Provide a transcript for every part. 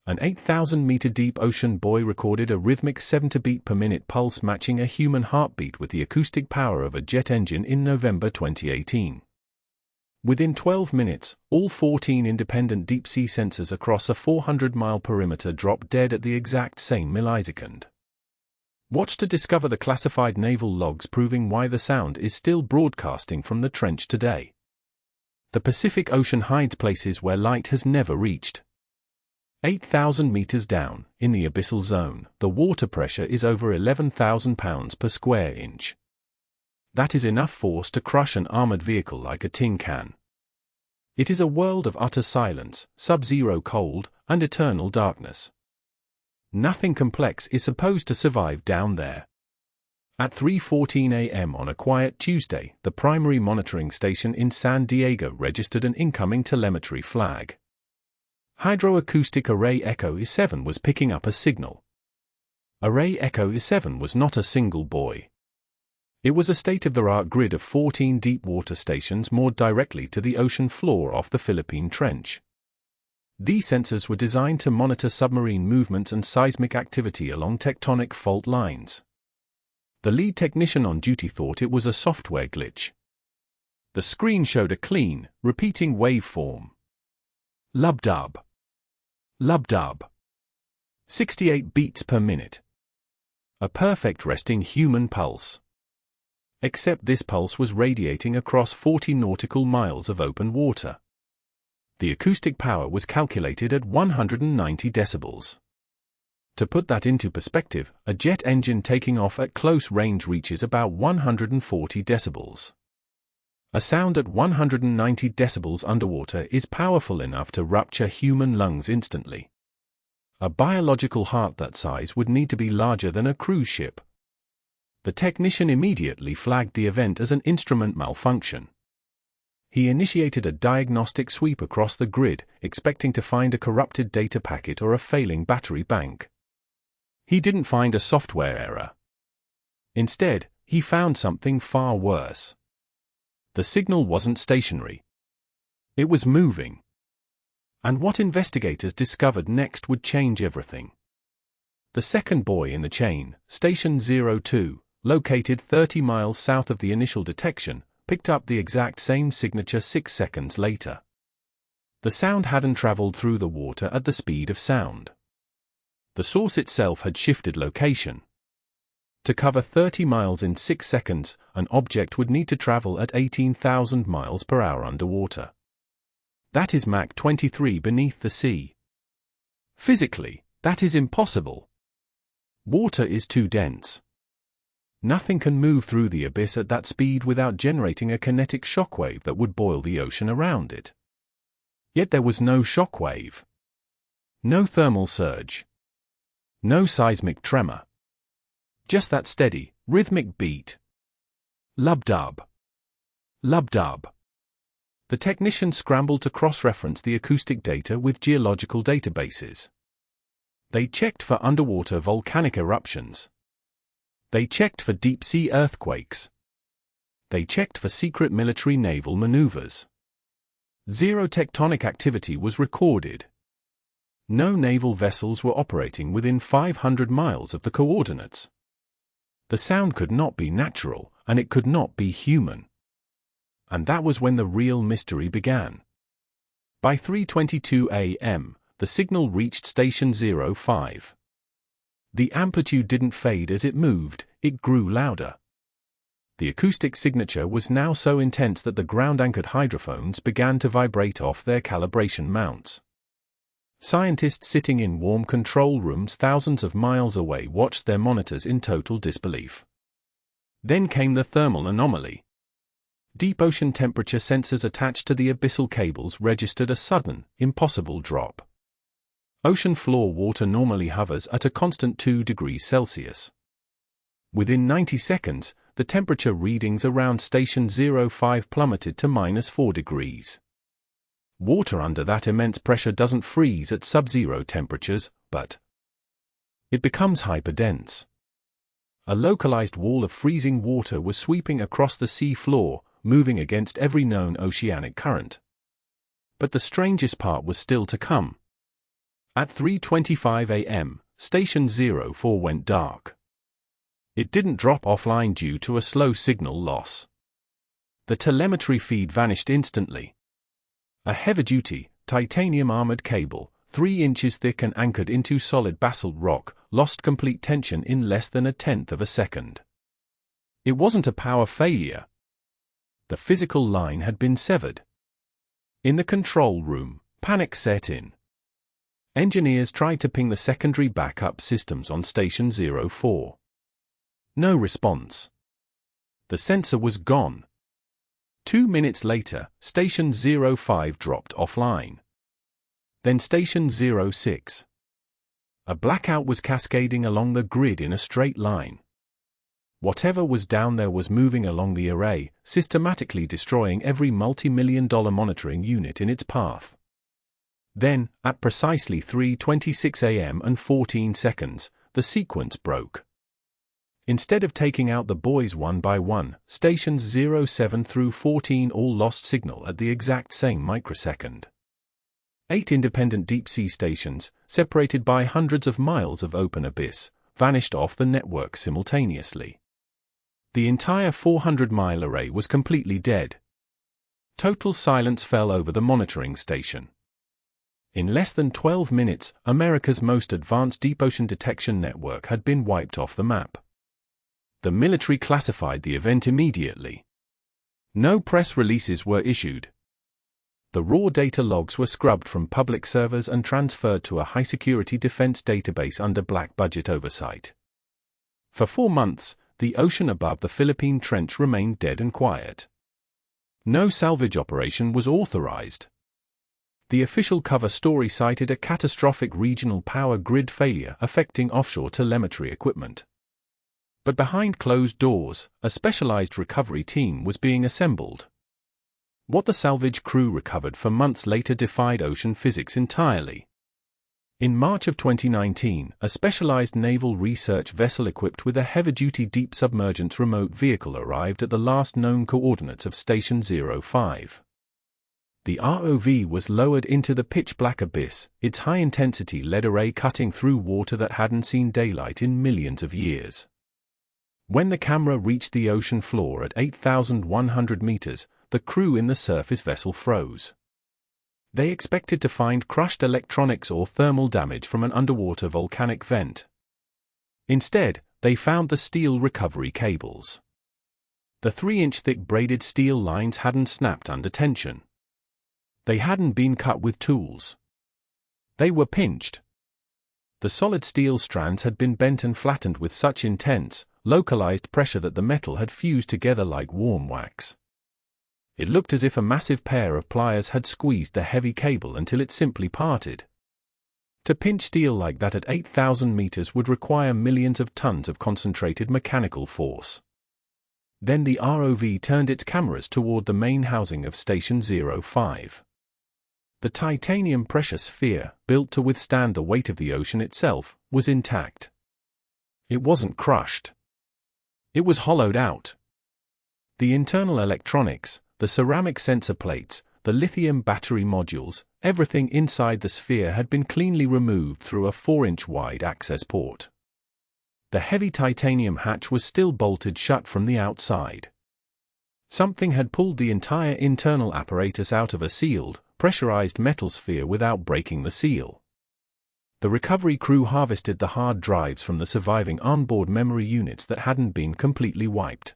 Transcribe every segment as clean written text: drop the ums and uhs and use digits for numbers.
An 8,000-meter deep ocean buoy recorded a rhythmic 70 beat per minute pulse matching a human heartbeat with the acoustic power of a jet engine in November 2018. Within 12 minutes, all 14 independent deep-sea sensors across a 400-mile perimeter dropped dead at the exact same millisecond. Watch to discover the classified naval logs proving why the sound is still broadcasting from the trench today. The Pacific Ocean hides places where light has never reached. 8,000 meters down, in the abyssal zone, the water pressure is over 11,000 pounds per square inch. That is enough force to crush an armored vehicle like a tin can. It is a world of utter silence, sub-zero cold, and eternal darkness. Nothing complex is supposed to survive down there. At 3:14 a.m. on a quiet Tuesday, the primary monitoring station in San Diego registered an incoming telemetry flag. Hydroacoustic Array Echo E7 was picking up a signal. Array Echo E7 was not a single buoy. It was a state-of-the-art grid of 14 deep water stations moored directly to the ocean floor off the Philippine Trench. These sensors were designed to monitor submarine movements and seismic activity along tectonic fault lines. The lead technician on duty thought it was a software glitch. The screen showed a clean, repeating waveform. Lub-dub. Lub-dub. 68 beats per minute. A perfect resting human pulse. Except this pulse was radiating across 40 nautical miles of open water. The acoustic power was calculated at 190 decibels. To put that into perspective, a jet engine taking off at close range reaches about 140 decibels. A sound at 190 decibels underwater is powerful enough to rupture human lungs instantly. A biological heart that size would need to be larger than a cruise ship. The technician immediately flagged the event as an instrument malfunction. He initiated a diagnostic sweep across the grid, expecting to find a corrupted data packet or a failing battery bank. He didn't find a software error. Instead, he found something far worse. The signal wasn't stationary. It was moving. And what investigators discovered next would change everything. The second buoy in the chain, Station 02, located 30 miles south of the initial detection, picked up the exact same signature 6 seconds later. The sound hadn't traveled through the water at the speed of sound. The source itself had shifted location. To cover 30 miles in 6 seconds, an object would need to travel at 18,000 miles per hour underwater. That is Mach 23 beneath the sea. Physically, that is impossible. Water is too dense. Nothing can move through the abyss at that speed without generating a kinetic shockwave that would boil the ocean around it. Yet there was no shockwave. No thermal surge. No seismic tremor. Just that steady, rhythmic beat. Lub-dub. Lub-dub. The technician scrambled to cross-reference the acoustic data with geological databases. They checked for underwater volcanic eruptions. They checked for deep-sea earthquakes. They checked for secret military naval maneuvers. Zero tectonic activity was recorded. No naval vessels were operating within 500 miles of the coordinates. The sound could not be natural, and it could not be human. And that was when the real mystery began. By 3:22 a.m., the signal reached Station 05. The amplitude didn't fade as it moved, it grew louder. The acoustic signature was now so intense that the ground-anchored hydrophones began to vibrate off their calibration mounts. Scientists sitting in warm control rooms thousands of miles away watched their monitors in total disbelief. Then came the thermal anomaly. Deep ocean temperature sensors attached to the abyssal cables registered a sudden, impossible drop. Ocean floor water normally hovers at a constant 2 degrees Celsius. Within 90 seconds, the temperature readings around Station 05 plummeted to -4 degrees. Water under that immense pressure doesn't freeze at sub-zero temperatures, but it becomes hyperdense. A localized wall of freezing water was sweeping across the sea floor, moving against every known oceanic current. But the strangest part was still to come. At 3:25 a.m., Station 04 went dark. It didn't drop offline due to a slow signal loss. The telemetry feed vanished instantly. A heavy-duty, titanium-armored cable, 3 inches thick and anchored into solid basalt rock, lost complete tension in less than 1/10 of a second. It wasn't a power failure. The physical line had been severed. In the control room, panic set in. Engineers tried to ping the secondary backup systems on Station 04. No response. The sensor was gone. 2 minutes later, Station 05 dropped offline. Then Station 06. A blackout was cascading along the grid in a straight line. Whatever was down there was moving along the array, systematically destroying every multi-million-dollar monitoring unit in its path. Then, at precisely 3:26 a.m. and 14 seconds, the sequence broke. Instead of taking out the buoys one by one, Stations 07 through 14 all lost signal at the exact same microsecond. 8 independent deep-sea stations, separated by hundreds of miles of open abyss, vanished off the network simultaneously. The entire 400-mile array was completely dead. Total silence fell over the monitoring station. In less than 12 minutes, America's most advanced deep ocean detection network had been wiped off the map. The military classified the event immediately. No press releases were issued. The raw data logs were scrubbed from public servers and transferred to a high-security defense database under black budget oversight. For 4 months, the ocean above the Philippine Trench remained dead and quiet. No salvage operation was authorized. The official cover story cited a catastrophic regional power grid failure affecting offshore telemetry equipment. But behind closed doors, a specialized recovery team was being assembled. What the salvage crew recovered for months later defied ocean physics entirely. In March of 2019, a specialized naval research vessel equipped with a heavy-duty deep submergent remote vehicle arrived at the last known coordinates of Station 05. The ROV was lowered into the pitch-black abyss, its high-intensity lead array cutting through water that hadn't seen daylight in millions of years. When the camera reached the ocean floor at 8,100 meters, the crew in the surface vessel froze. They expected to find crushed electronics or thermal damage from an underwater volcanic vent. Instead, they found the steel recovery cables. The 3-inch thick braided steel lines hadn't snapped under tension. They hadn't been cut with tools. They were pinched. The solid steel strands had been bent and flattened with such intense, localized pressure that the metal had fused together like warm wax. It looked as if a massive pair of pliers had squeezed the heavy cable until it simply parted. To pinch steel like that at 8,000 meters would require millions of tons of concentrated mechanical force. Then the ROV turned its cameras toward the main housing of Station 05. The titanium pressure sphere, built to withstand the weight of the ocean itself, was intact. It wasn't crushed. It was hollowed out. The internal electronics, the ceramic sensor plates, the lithium battery modules, everything inside the sphere had been cleanly removed through a 4-inch wide access port. The heavy titanium hatch was still bolted shut from the outside. Something had pulled the entire internal apparatus out of a sealed, pressurized metal sphere without breaking the seal. The recovery crew harvested the hard drives from the surviving onboard memory units that hadn't been completely wiped.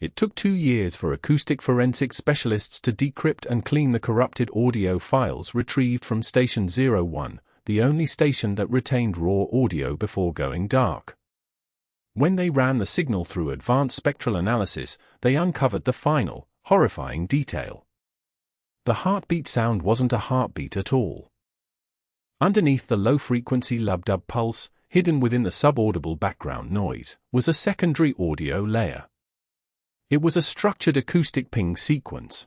It took 2 years for acoustic forensics specialists to decrypt and clean the corrupted audio files retrieved from Station 01, the only station that retained raw audio before going dark. When they ran the signal through advanced spectral analysis, they uncovered the final, horrifying detail. The heartbeat sound wasn't a heartbeat at all. Underneath the low-frequency lub-dub pulse, hidden within the subaudible background noise, was a secondary audio layer. It was a structured acoustic ping sequence.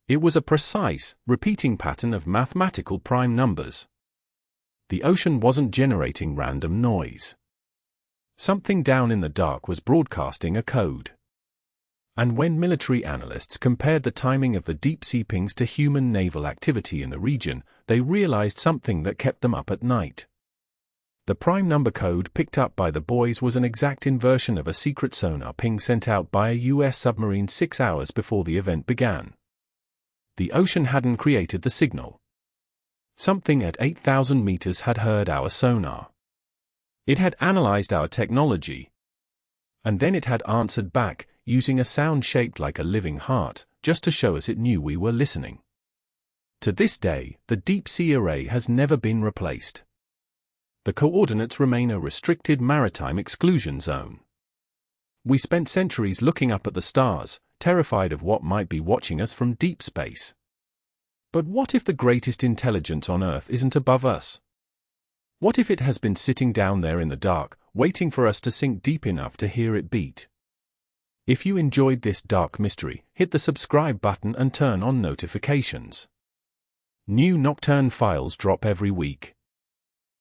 It was a precise, repeating pattern of mathematical prime numbers. The ocean wasn't generating random noise. Something down in the dark was broadcasting a code. And when military analysts compared the timing of the deep-sea pings to human naval activity in the region, they realized something that kept them up at night. The prime number code picked up by the boys was an exact inversion of a secret sonar ping sent out by a US submarine 6 hours before the event began. The ocean hadn't created the signal. Something at 8,000 meters had heard our sonar. It had analyzed our technology. And then it had answered back, using a sound shaped like a living heart, just to show us it knew we were listening. To this day, the deep-sea array has never been replaced. The coordinates remain a restricted maritime exclusion zone. We spent centuries looking up at the stars, terrified of what might be watching us from deep space. But what if the greatest intelligence on Earth isn't above us? What if it has been sitting down there in the dark, waiting for us to sink deep enough to hear it beat? If you enjoyed this dark mystery, hit the subscribe button and turn on notifications. New Nocturne files drop every week.